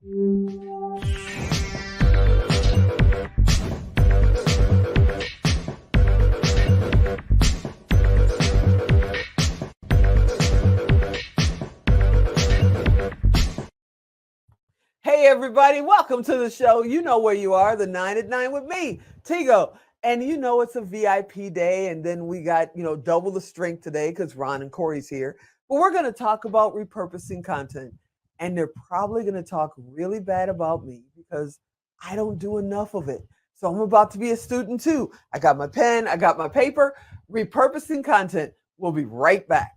Hey everybody, welcome to the show. You know where you are, the 9 at 9 with me, Tigo. And you know it's a VIP day, and then we got, double the strength today because Ron and Cory's here. But we're going to talk about repurposing content. And they're probably going to talk really bad about me because I don't do enough of it. So I'm about to be a student too. I got my pen, I got my paper. Repurposing content. We'll be right back.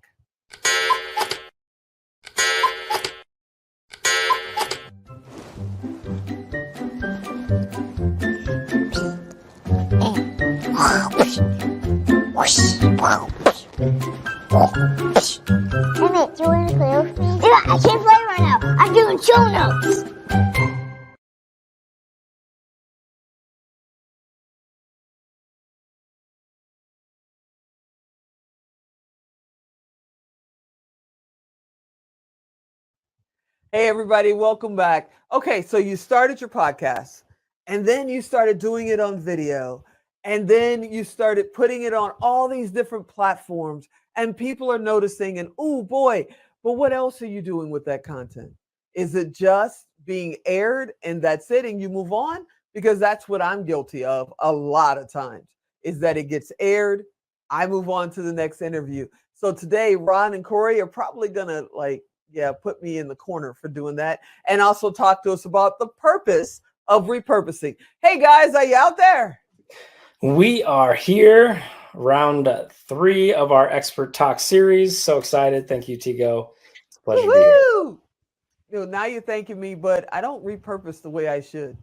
Emmett, do you want to play with me? Yeah, I can't play right now. I'm doing show notes. Hey, everybody, welcome back. Okay, so you started your podcast, and then you started doing it on video, and then you started putting it on all these different platforms, and people are noticing, and oh boy, but what else are you doing with that content? Is it just being aired and that's it, and you move on? Because that's what I'm guilty of a lot of times, is that it gets aired, I move on to the next interview. So today, Ron and Cory are probably gonna put me in the corner for doing that. And also talk to us about the purpose of repurposing. Hey guys, are you out there? We are here, round 3 of our Expert Talk series. So excited. Thank you, Tigo. It's a pleasure to be here. Now you're thanking me, but I don't repurpose the way I should.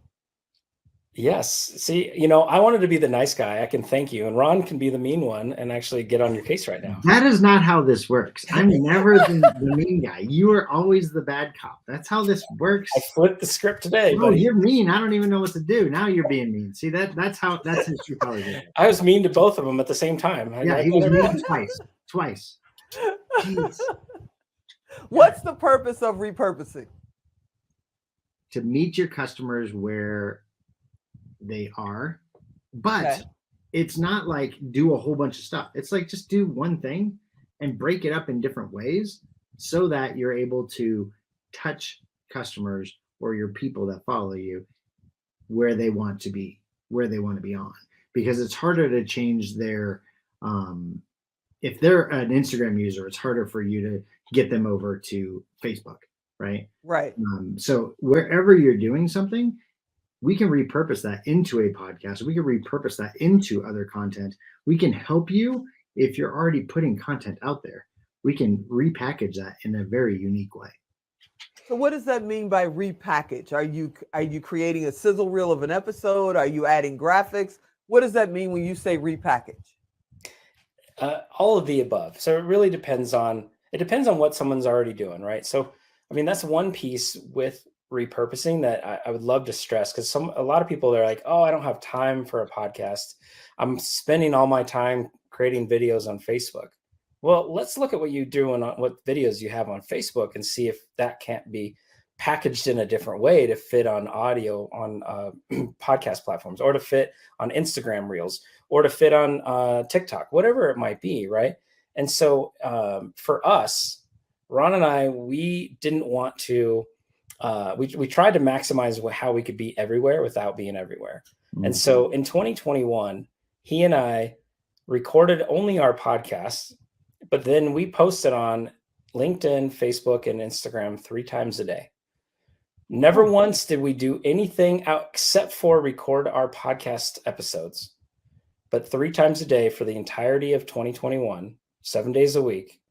Yes. See, I wanted to be the nice guy. I can thank you. And Ron can be the mean one and actually get on your case right now. That is not how this works. I'm never the mean guy. You are always the bad cop. That's how this works. I flipped the script today. Oh, you're mean. I don't even know what to do. Now you're being mean. See, that's his true color. I was mean to both of them at the same time. Yeah, he was mean twice. Jeez. What's the purpose of repurposing? To meet your customers where they are, but it's not like do a whole bunch of stuff. It's like just do one thing and break it up in different ways so that you're able to touch customers or your people that follow you where they want to be on, because it's harder to change their if they're an Instagram user, it's harder for you to get them over to Facebook, right? So wherever you're doing something, we can repurpose that into a podcast. We can repurpose that into other content. We can help you if you're already putting content out there. We can repackage that in a very unique way. So what does that mean by repackage? Are you creating a sizzle reel of an episode? Are you adding graphics? What does that mean when you say repackage? All of the above. So it really depends on what someone's already doing, right? So, I mean, that's one piece with repurposing that I would love to stress, because a lot of people are like, oh, I don't have time for a podcast. I'm spending all my time creating videos on Facebook. Well, let's look at what you do and what videos you have on Facebook and see if that can't be packaged in a different way to fit on audio on podcast platforms, or to fit on Instagram Reels, or to fit on TikTok, whatever it might be, right? And so for us, Ron and I, we didn't want to we tried to maximize how we could be everywhere without being everywhere. Mm-hmm. And so in 2021, he and I recorded only our podcasts, but then we posted on LinkedIn, Facebook, and Instagram 3 times a day. Never once did we do anything out except for record our podcast episodes. But 3 times a day for the entirety of 2021, 7 days a week,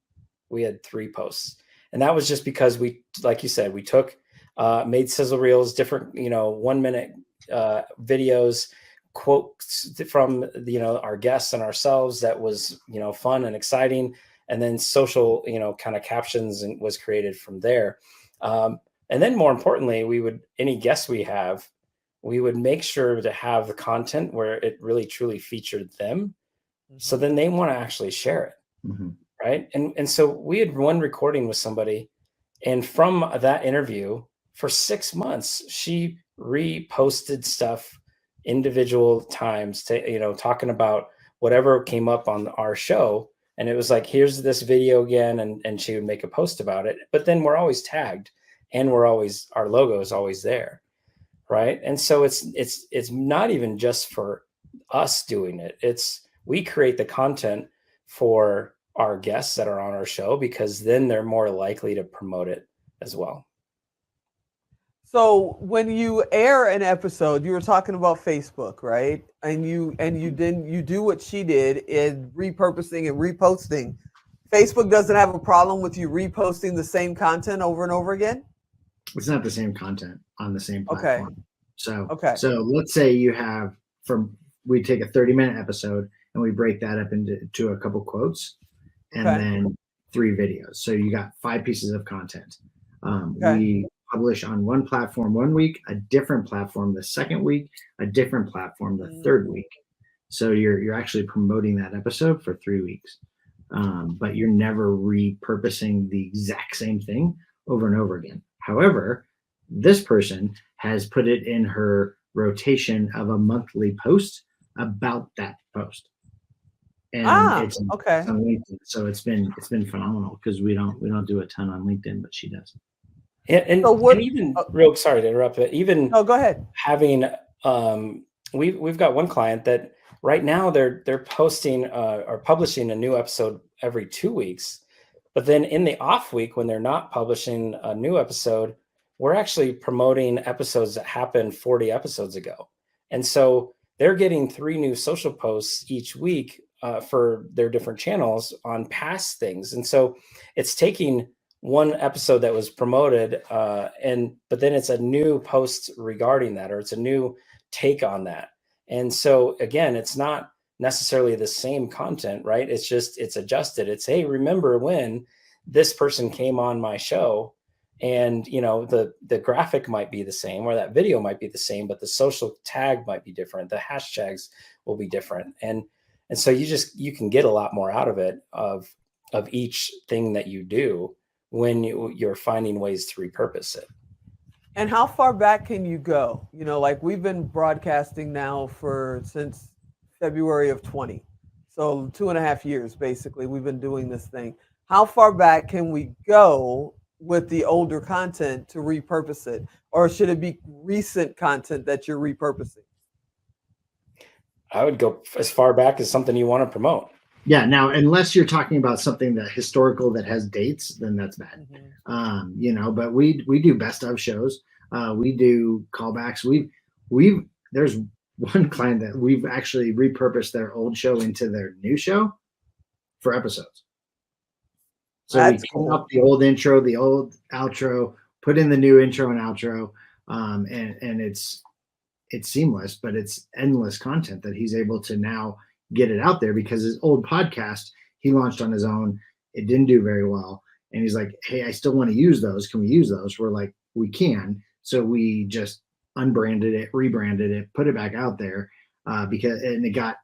we had 3 posts. And that was just because we, like you said, we made sizzle reels, different, 1-minute videos, quotes from, our guests and ourselves that was, fun and exciting. And then social, kind of captions was created from there. And then more importantly, any guests we would make sure to have the content where it really truly featured them. Mm-hmm. So then they want to actually share it. Mm-hmm. Right. And so we had one recording with somebody, and from that interview, for 6 months, she reposted stuff individual times to, talking about whatever came up on our show. And it was like, here's this video again. And she would make a post about it, but then we're always tagged and our logo is always there. Right. And so it's not even just for us doing it. We create the content for our guests that are on our show, because then they're more likely to promote it as well. So when you air an episode, you were talking about Facebook, right? And you do what she did in repurposing and reposting. Facebook doesn't have a problem with you reposting the same content over and over again? It's not the same content on the same platform. Okay. So let's say we take a 30-minute episode and we break that up into a couple quotes and then 3 videos. So you got 5 pieces of content. We publish on one platform one week, a different platform the second week, a different platform the third week. So you're actually promoting that episode for 3 weeks, but you're never repurposing the exact same thing over and over again. However, this person has put it in her rotation of a monthly post about that post, and it's on LinkedIn. So it's been phenomenal, because we don't do a ton on LinkedIn, but she does. And even sorry to interrupt, but even go ahead. Having we've got one client that right now they're posting or publishing a new episode every 2 weeks, but then in the off week when they're not publishing a new episode, we're actually promoting episodes that happened 40 episodes ago. And so they're getting 3 new social posts each week for their different channels on past things. And so it's taking one episode that was promoted but then it's a new post regarding that, or it's a new take on that. And so again, it's not necessarily the same content, right? It's adjusted. It's, hey, remember when this person came on my show? And the graphic might be the same, or that video might be the same, but the social tag might be different. The hashtags will be different. And so you can get a lot more out of it, of each thing that you do, when you're finding ways to repurpose it. And how far back can you go? Like we've been broadcasting now since February of 20. So 2.5 years, basically, we've been doing this thing. How far back can we go with the older content to repurpose it? Or should it be recent content that you're repurposing? I would go as far back as something you want to promote. Yeah. Now, unless you're talking about something that historical that has dates, then that's bad. But we do best of shows. We do callbacks. There's one client that we've actually repurposed their old show into their new show for episodes. So we clean up the old intro, the old outro, put in the new intro and outro, and it's seamless, but it's endless content that he's able to now get it out there, because his old podcast he launched on his own. It didn't do very well, and he's like, "Hey, I still want to use those. Can we use those?" We're like, "We can." So we just unbranded it, rebranded it, put it back out there, because it got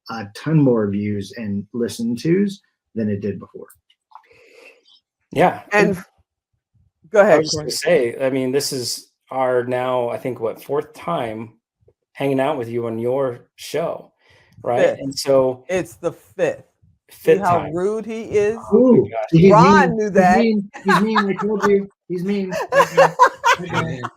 a ton more views and listen tos than it did before. Yeah. And go ahead. I was going to say, I mean, this is our now, I think, 4th time hanging out with you on your show, right? 5th. And so it's the 5th. 5th See how time. rude he is? Ooh, Ron knew that. He's mean. I told you. He's mean.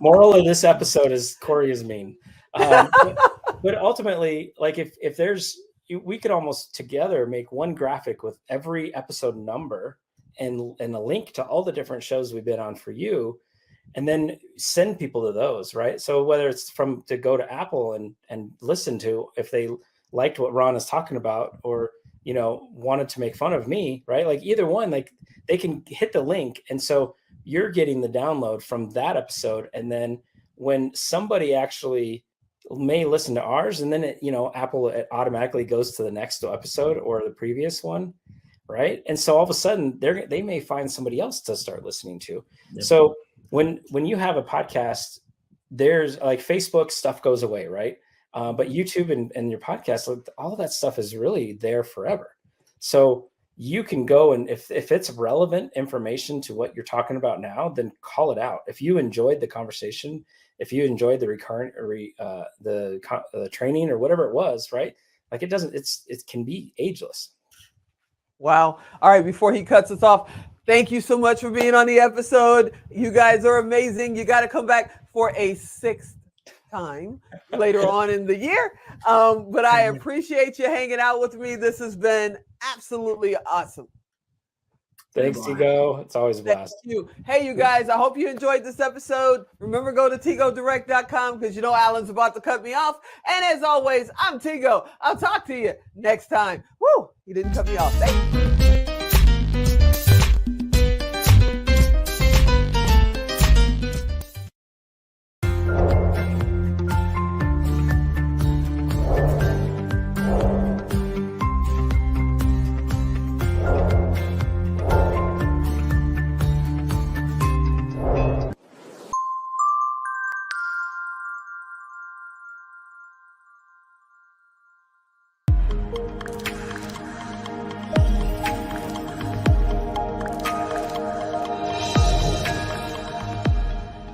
Moral of this episode is Cory is mean. But ultimately, like if there's, we could almost together make one graphic with every episode number and a link to all the different shows we've been on for you, and then send people to those, right? So whether it's to go to Apple and listen to, if they liked what Ron is talking about, or wanted to make fun of me, right? Like either one, like they can hit the link, and so you're getting the download from that episode. And then when somebody actually may listen to ours, and then Apple, it automatically goes to the next episode or the previous one, right? And so all of a sudden they may find somebody else to start listening to. Yep. So when you have a podcast, there's like Facebook stuff goes away, right? But YouTube and your podcast, all of that stuff is really there forever. So you can go and if it's relevant information to what you're talking about now, then call it out. If you enjoyed the conversation, if you enjoyed the recurrent the training or whatever it was, right? Like it can be ageless. Wow. All right. Before he cuts us off, thank you so much for being on the episode. You guys are amazing. You got to come back for a 6th time later on in the year. But I appreciate you hanging out with me. This has been absolutely awesome. Thanks, Tigo. It's always a blast. Thank you. Hey, you guys, I hope you enjoyed this episode. Remember, go to TigoDirect.com because you know Alan's about to cut me off. And as always, I'm Tigo. I'll talk to you next time. Woo! He didn't cut me off. Thank you.